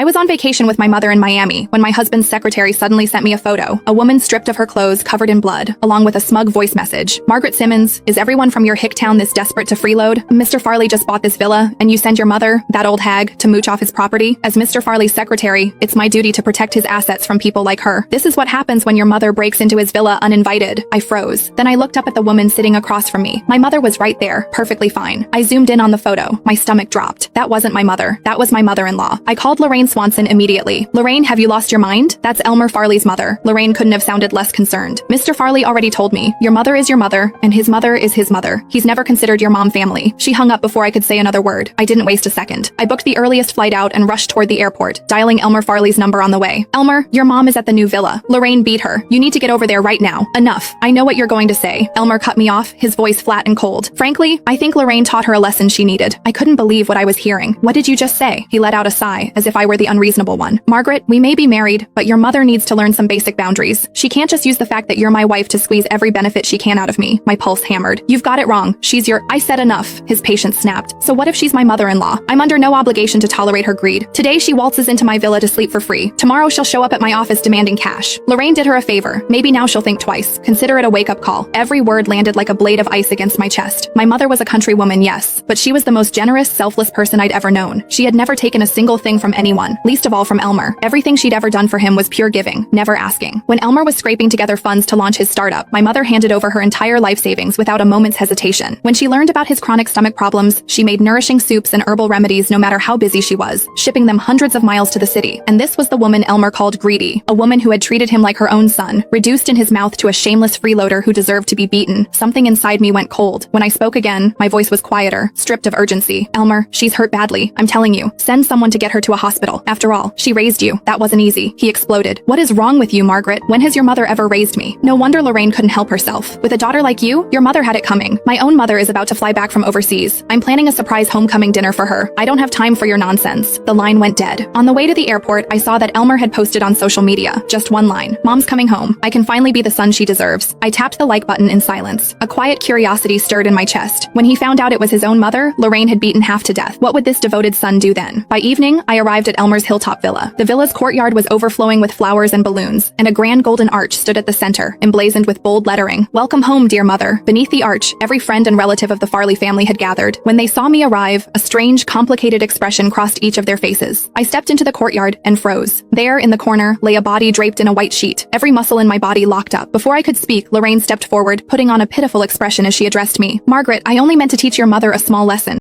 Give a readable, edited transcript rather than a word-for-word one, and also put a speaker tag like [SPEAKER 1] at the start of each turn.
[SPEAKER 1] I was on vacation with my mother in Miami when my husband's secretary suddenly sent me a photo, a woman stripped of her clothes, covered in blood, along with a smug voice message. Margaret Simmons, is everyone from your hick town this desperate to freeload? Mr. Farley just bought this villa, and you send your mother, that old hag, to mooch off his property? As Mr. Farley's secretary, it's my duty to protect his assets from people like her. This is what happens when your mother breaks into his villa uninvited. I froze. Then I looked up at the woman sitting across from me. My mother was right there, perfectly fine. I zoomed in on the photo. My stomach dropped. That wasn't my mother. That was my mother-in-law. I called Lorraine Swanson immediately. Lorraine, have you lost your mind? That's Elmer Farley's mother. Lorraine couldn't have sounded less concerned. Mr. Farley already told me, your mother is your mother, and his mother is his mother. He's never considered your mom family. She hung up before I could say another word. I didn't waste a second. I booked the earliest flight out and rushed toward the airport, dialing Elmer Farley's number on the way. Elmer, your mom is at the new villa. Lorraine beat her. You need to get over there right now. Enough. I know what you're going to say. Elmer cut me off, his voice flat and cold. Frankly, I think Lorraine taught her a lesson she needed. I couldn't believe what I was hearing. What did you just say? He let out a sigh, as if I were the unreasonable one. Margaret, we may be married, but your mother needs to learn some basic boundaries. She can't just use the fact that you're my wife to squeeze every benefit she can out of me. My pulse hammered. You've got it wrong. She's your— I said enough. His patience snapped. So what if she's my mother-in-law? I'm under no obligation to tolerate her greed. Today she waltzes into my villa to sleep for free. Tomorrow she'll show up at my office demanding cash. Lorraine did her a favor. Maybe now she'll think twice. Consider it a wake-up call. Every word landed like a blade of ice against my chest. My mother was a country woman, yes, but she was the most generous, selfless person I'd ever known. She had never taken a single thing from anyone, least of all from Elmer. Everything she'd ever done for him was pure giving, never asking. When Elmer was scraping together funds to launch his startup, my mother handed over her entire life savings without a moment's hesitation. When she learned about his chronic stomach problems, she made nourishing soups and herbal remedies no matter how busy she was, shipping them hundreds of miles to the city. And this was the woman Elmer called greedy, a woman who had treated him like her own son, reduced in his mouth to a shameless freeloader who deserved to be beaten. Something inside me went cold. When I spoke again, my voice was quieter, stripped of urgency. Elmer, she's hurt badly. I'm telling you, send someone to get her to a hospital. After all, she raised you. That wasn't easy. He exploded. What is wrong with you, Margaret? When has your mother ever raised me? No wonder Lorraine couldn't help herself. With a daughter like you, your mother had it coming. My own mother is about to fly back from overseas. I'm planning a surprise homecoming dinner for her. I don't have time for your nonsense. The line went dead. On the way to the airport, I saw that Elmer had posted on social media. Just one line. Mom's coming home. I can finally be the son she deserves. I tapped the like button in silence. A quiet curiosity stirred in my chest. When he found out it was his own mother, Lorraine had beaten half to death. What would this devoted son do then? By evening, I arrived at Elmer's hilltop villa. The villa's courtyard was overflowing with flowers and balloons, and a grand golden arch stood at the center, emblazoned with bold lettering. Welcome home, dear mother. Beneath the arch, every friend and relative of the Farley family had gathered. When they saw me arrive, a strange, complicated expression crossed each of their faces. I stepped into the courtyard and froze. There, in the corner, lay a body draped in a white sheet, every muscle in my body locked up. Before I could speak, Lorraine stepped forward, putting on a pitiful expression as she addressed me. Margaret, I only meant to teach your mother a small lesson.